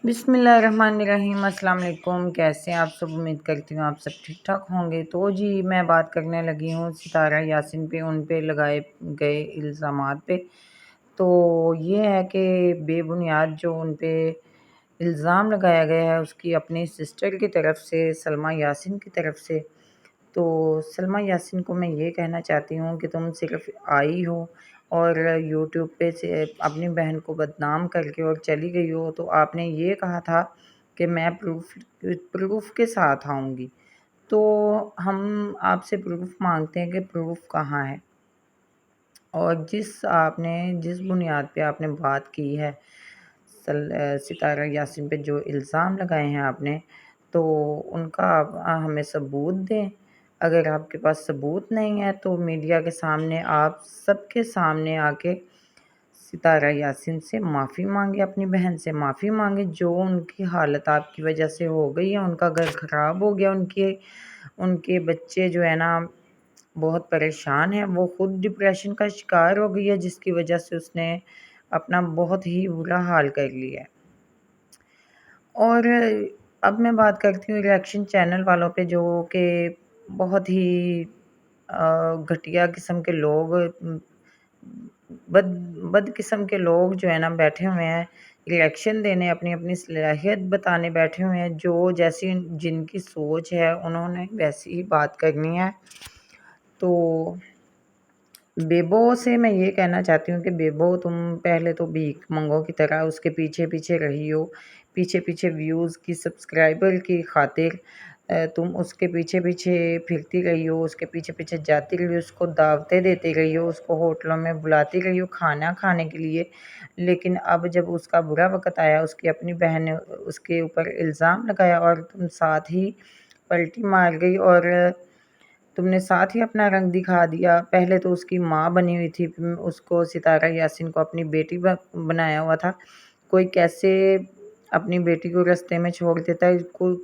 بسم اللہ الرحمن الرحیم۔ السلام علیکم، کیسے ہیں آپ سب؟ امید کرتی ہوں آپ سب ٹھیک ٹھاک ہوں گے۔ تو جی میں بات کرنے لگی ہوں ستارہ یاسین پہ، ان پہ لگائے گئے الزامات پہ۔ تو یہ ہے کہ بے بنیاد جو ان پہ الزام لگایا گیا ہے اس کی اپنی سسٹر کی طرف سے، سلمیٰ یاسین کی طرف سے۔ تو سلمیٰ یاسین کو میں یہ کہنا چاہتی ہوں کہ تم صرف آئی ہو اور یوٹیوب پہ سے اپنی بہن کو بدنام کر کے اور چلی گئی ہو، تو آپ نے یہ کہا تھا کہ میں پروف کے ساتھ آؤں گی۔ تو ہم آپ سے پروف مانگتے ہیں کہ پروف کہاں ہے، اور جس بنیاد پہ آپ نے بات کی ہے ستارہ یاسین پہ جو الزام لگائے ہیں آپ نے، تو ان کا آپ ہمیں ثبوت دیں۔ اگر آپ کے پاس ثبوت نہیں ہے تو میڈیا کے سامنے، آپ سب کے سامنے آ کے ستارہ یاسین سے معافی مانگے، اپنی بہن سے معافی مانگے۔ جو ان کی حالت آپ کی وجہ سے ہو گئی ہے، ان کا گھر خراب ہو گیا، ان کے بچے جو ہے نا بہت پریشان ہیں، وہ خود ڈپریشن کا شکار ہو گئی ہے، جس کی وجہ سے اس نے اپنا بہت ہی برا حال کر لیا ہے۔ اور اب میں بات کرتی ہوں ریئیکشن چینل والوں پہ، جو کہ بہت ہی گھٹیا قسم کے لوگ، بد قسم کے لوگ جو ہے نا بیٹھے ہوئے ہیں ریئیکشن دینے، اپنی اپنی صلاحیت بتانے بیٹھے ہوئے ہیں۔ جو جیسی جن کی سوچ ہے انہوں نے ویسی ہی بات کرنی ہے۔ تو بیبو سے میں یہ کہنا چاہتی ہوں کہ بیبو، تم پہلے تو بھیک منگو کی طرح اس کے پیچھے پیچھے رہی ہو، پیچھے پیچھے ویوز کی، سبسکرائبر کی خاطر تم اس کے پیچھے پیچھے پھرتی رہی ہو، اس کے پیچھے پیچھے جاتی رہی ہو، اس کو دعوتیں دیتی رہی ہو، اس کو ہوٹلوں میں بلاتی رہی ہو کھانا کھانے کے لیے۔ لیکن اب جب اس کا برا وقت آیا، اس کی اپنی بہن نے اس کے اوپر الزام لگایا اور تم ساتھ ہی پلٹی مار گئی، اور تم نے ساتھ ہی اپنا رنگ دکھا دیا۔ پہلے تو اس کی ماں بنی ہوئی تھی، اس کو ستارہ یاسین کو اپنی بیٹی بنایا ہوا تھا۔ کوئی کیسے اپنی بیٹی کو رستے میں چھوڑ دیتا ہے؟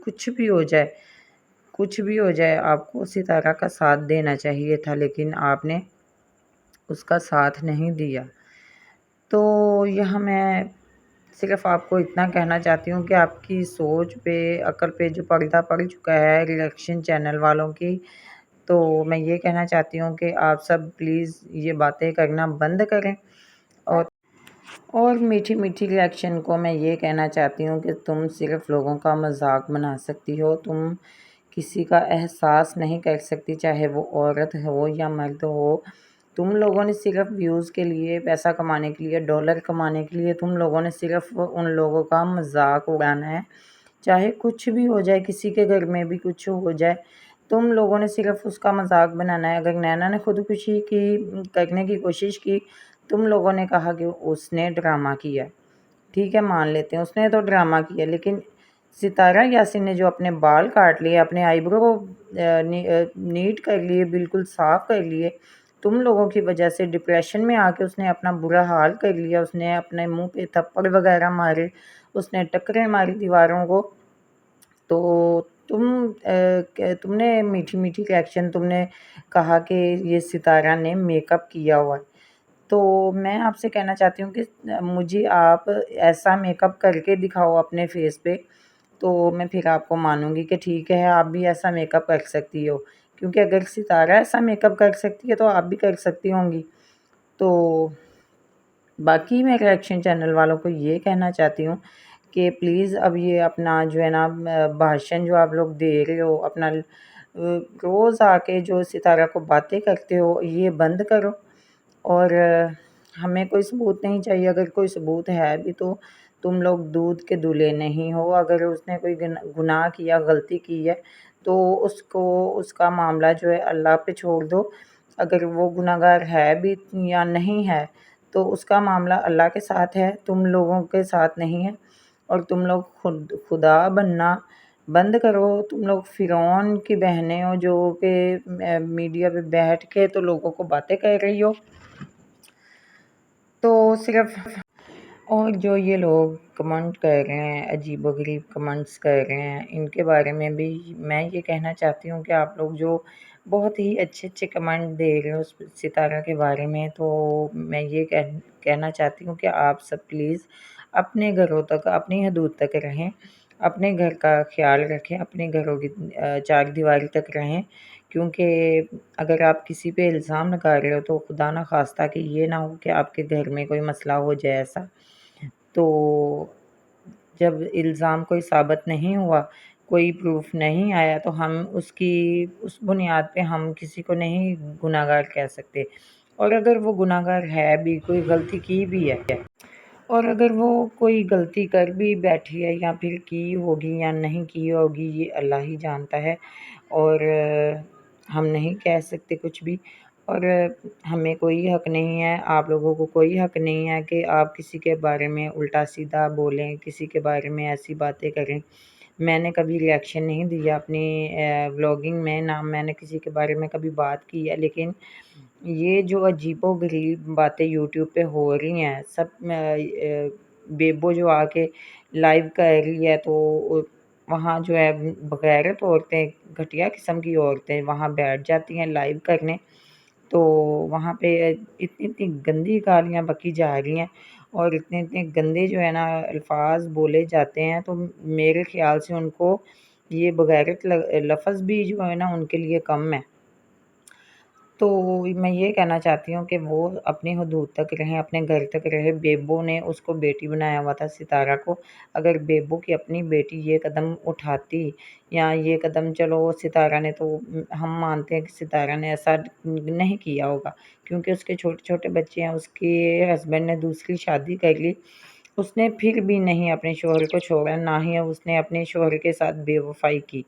کچھ بھی ہو جائے، کچھ بھی ہو جائے، آپ کو ستارہ کا ساتھ دینا چاہیے تھا، لیکن آپ نے اس کا ساتھ نہیں دیا۔ تو یہاں میں صرف آپ کو اتنا کہنا چاہتی ہوں کہ آپ کی سوچ پہ، عقل پہ جو پردہ پڑ چکا ہے ریئیکشن چینل والوں کی، تو میں یہ کہنا چاہتی ہوں کہ آپ سب پلیز یہ باتیں کرنا بند کریں۔ اور میٹھی میٹھی ریئیکشن کو میں یہ کہنا چاہتی ہوں کہ تم صرف لوگوں کا مذاق بنا سکتی ہو، تم کسی کا احساس نہیں کر سکتی، چاہے وہ عورت ہو یا مرد ہو۔ تم لوگوں نے صرف ویوز کے لیے، پیسہ کمانے کے لیے، ڈالر کمانے کے لیے، تم لوگوں نے صرف ان لوگوں کا مذاق اڑانا ہے، چاہے کچھ بھی ہو جائے، کسی کے گھر میں بھی کچھ ہو جائے، تم لوگوں نے صرف اس کا مذاق بنانا ہے۔ اگر نینا نے خودکشی کرنے کی کوشش کی، تم لوگوں نے کہا کہ اس نے ڈرامہ کیا۔ ٹھیک ہے، مان لیتے ہیں اس نے تو ڈرامہ کیا، لیکن ستارہ یاسین نے جو اپنے بال کاٹ لیے، اپنے آئی برو نیٹ کر لیے، بالکل صاف کر لیے، تم لوگوں کی وجہ سے ڈپریشن میں آ کے اس نے اپنا برا حال کر لیا، اس نے اپنے منہ پہ تھپڑ وغیرہ مارے، اس نے ٹکریں ماری دیواروں کو۔ تو تم نے میٹھی میٹھی ریئیکشن، تم نے کہا کہ یہ ستارہ نے میک اپ کیا ہوا ہے۔ تو میں آپ سے کہنا چاہتی ہوں کہ مجھے آپ ایسا میک اپ کر کے دکھاؤ اپنے فیس پہ، تو میں پھر آپ کو مانوں گی کہ ٹھیک ہے آپ بھی ایسا میک اپ کر سکتی ہو، کیونکہ اگر ستارہ ایسا میک اپ کر سکتی ہے تو آپ بھی کر سکتی ہوں گی۔ تو باقی میں ریئیکشن چینل والوں کو یہ کہنا چاہتی ہوں کہ پلیز اب یہ اپنا جو ہے نا بھاشن جو آپ لوگ دے رہے ہو، اپنا روز آ کے جو ستارہ کو باتیں کرتے ہو، یہ بند کرو۔ اور ہمیں کوئی ثبوت نہیں چاہیے، اگر کوئی ثبوت ہے بھی تو تم لوگ دودھ کے دلہے نہیں ہو۔ اگر اس نے کوئی گناہ کیا، غلطی کی ہے، تو اس کا معاملہ جو ہے اللہ پہ چھوڑ دو۔ اگر وہ گناہ گار ہے بھی یا نہیں ہے تو اس کا معاملہ اللہ کے ساتھ ہے، تم لوگوں کے ساتھ نہیں ہے۔ اور تم لوگ خدا بننا بند کرو۔ تم لوگ فرعون کی بہنیں ہو جو کہ میڈیا پہ بیٹھ کے تو لوگوں کو باتیں کر رہی ہو۔ تو صرف، اور جو یہ لوگ کمنٹ کر رہے ہیں، عجیب و غریب کمنٹس کر رہے ہیں، ان کے بارے میں بھی میں یہ کہنا چاہتی ہوں کہ آپ لوگ جو بہت ہی اچھے اچھے کمنٹ دے رہے ہو اس ستارہ کے بارے میں، تو میں یہ کہنا چاہتی ہوں کہ آپ سب پلیز اپنے گھروں تک، اپنی حدود تک رہیں، اپنے گھر کا خیال رکھیں، اپنے گھروں کی چار دیواری تک رہیں، کیونکہ اگر آپ کسی پہ الزام لگا رہے ہو تو خدا نہ خواستہ کہ یہ نہ ہو کہ آپ کے گھر میں کوئی مسئلہ ہو جائے ایسا۔ تو جب الزام کوئی ثابت نہیں ہوا، کوئی پروف نہیں آیا، تو ہم اس بنیاد پہ ہم کسی کو نہیں گناہ گار کہہ سکتے۔ اور اگر وہ گناہ گار ہے بھی، کوئی غلطی کی بھی ہے، اور اگر وہ کوئی غلطی کر بھی بیٹھی ہے یا پھر کی ہوگی یا نہیں کی ہوگی، یہ اللہ ہی جانتا ہے، اور ہم نہیں کہہ سکتے کچھ بھی۔ اور ہمیں کوئی حق نہیں ہے، آپ لوگوں کو کوئی حق نہیں ہے کہ آپ کسی کے بارے میں الٹا سیدھا بولیں، کسی کے بارے میں ایسی باتیں کریں۔ میں نے کبھی ریئیکشن نہیں دیا اپنی ولاگنگ میں، نہ میں نے کسی کے بارے میں کبھی بات کی ہے، لیکن یہ جو عجیب و غریب باتیں یوٹیوب پہ ہو رہی ہیں، سب بیبو جو آ کے لائیو کر رہی ہے، تو وہاں جو ہے بغیرت عورتیں، گھٹیا قسم کی عورتیں وہاں بیٹھ جاتی ہیں لائیو کرنے، تو وہاں پہ اتنی اتنی گندی گالیاں بکی جا رہی ہیں، اور اتنے اتنے گندے جو ہے نا الفاظ بولے جاتے ہیں، تو میرے خیال سے ان کو یہ بغیرت لفظ بھی جو ہے نا ان کے لیے کم ہے۔ تو میں یہ کہنا چاہتی ہوں کہ وہ اپنی حدود تک رہیں، اپنے گھر تک رہے۔ بیبو نے اس کو بیٹی بنایا ہوا تھا، ستارہ کو۔ اگر بیبو کی اپنی بیٹی یہ قدم اٹھاتی، یا یہ قدم، چلو ستارہ نے تو، ہم مانتے ہیں کہ ستارہ نے ایسا نہیں کیا ہوگا، کیونکہ اس کے چھوٹے چھوٹے بچے ہیں، اس کے ہسبینڈ نے دوسری شادی کر لی، اس نے پھر بھی نہیں اپنے شوہر کو چھوڑا، نہ ہی اس نے اپنے شوہر کے ساتھ بے وفائی کی۔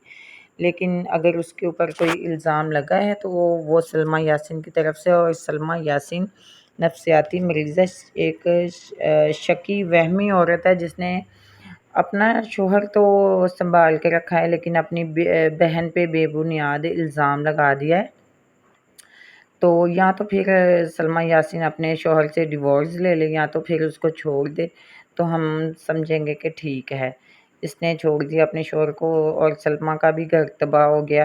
لیکن اگر اس کے اوپر کوئی الزام لگا ہے تو وہ سلمیٰ یاسین کی طرف سے، اور سلمیٰ یاسین نفسیاتی مریض ہے، ایک شکی وہمی عورت ہے، جس نے اپنا شوہر تو سنبھال کے رکھا ہے، لیکن اپنی بہن پہ بے بنیاد الزام لگا دیا ہے۔ تو یا تو پھر سلمیٰ یاسین اپنے شوہر سے ڈیورس لے لے، یا تو پھر اس کو چھوڑ دے، تو ہم سمجھیں گے کہ ٹھیک ہے، اس نے چھوڑ دیا اپنے شوہر کو، اور سلمیٰ کا بھی گھر تباہ ہو گیا،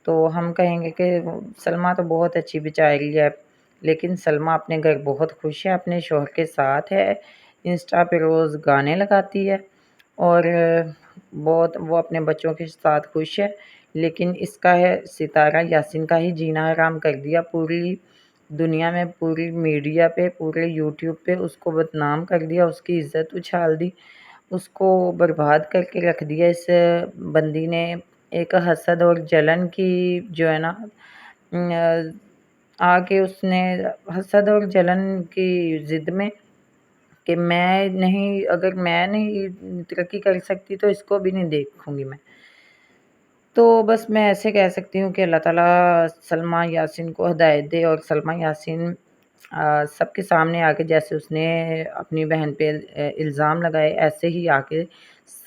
تو ہم کہیں گے کہ سلمیٰ تو بہت اچھی بیچاری ہے، لیکن سلمیٰ اپنے گھر بہت خوش ہے، اپنے شوہر کے ساتھ ہے، انسٹا پہ روز گانے لگاتی ہے، اور بہت وہ اپنے بچوں کے ساتھ خوش ہے۔ لیکن اس کا ہے ستارہ یاسین کا ہی جینا حرام کر دیا، پوری دنیا میں، پوری میڈیا پہ، پورے یوٹیوب پہ اس کو بدنام کر دیا، اس کی عزت اچھال دی، اس کو برباد کر کے رکھ دیا۔ اس بندی نے ایک حسد اور جلن کی جو ہے نا، آ کے اس نے حسد اور جلن کی ضد میں، کہ اگر میں نہیں ترقی کر سکتی تو اس کو بھی نہیں دیکھوں گی میں۔ تو بس میں ایسے کہہ سکتی ہوں کہ اللہ تعالیٰ سلمیٰ یاسین کو ہدایت دے، اور سلمیٰ یاسین سب کے سامنے آ کے، جیسے اس نے اپنی بہن پہ الزام لگائے، ایسے ہی آ کے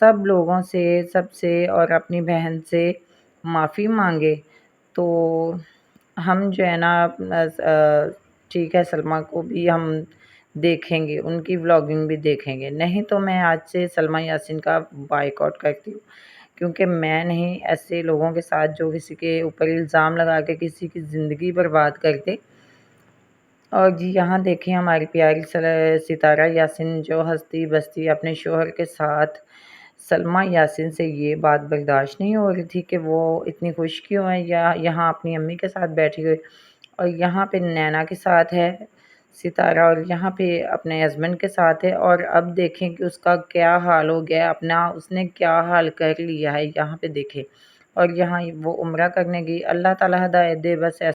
سب لوگوں سے، سب سے، اور اپنی بہن سے معافی مانگے، تو ہم جو ہے نا ٹھیک ہے، سلمیٰ کو بھی ہم دیکھیں گے، ان کی ولاگنگ بھی دیکھیں گے، نہیں تو میں آج سے سلمیٰ یاسین کا بائیکاٹ کرتی ہوں، کیونکہ میں نہیں ایسے لوگوں کے ساتھ جو کسی کے اوپر الزام لگا کے کسی کی زندگی برباد کرتے۔ اور جی یہاں دیکھیں ہماری پیاری ستارہ یاسین جو ہستی بستی اپنے شوہر کے ساتھ، سلمیٰ یاسین سے یہ بات برداشت نہیں ہو رہی تھی کہ وہ اتنی خوش کیوں ہے، یا یہاں اپنی امی کے ساتھ بیٹھی ہوئی، اور یہاں پہ نینا کے ساتھ ہے ستارہ، اور یہاں پہ اپنے ہسبینڈ کے ساتھ ہے، اور اب دیکھیں کہ اس کا کیا حال ہو گیا، اس نے کیا حال کر لیا ہے، یہاں پہ دیکھیں، اور یہاں وہ عمرہ کرنے گئی۔ اللہ تعالیٰ ہدایت دے، بس ایسا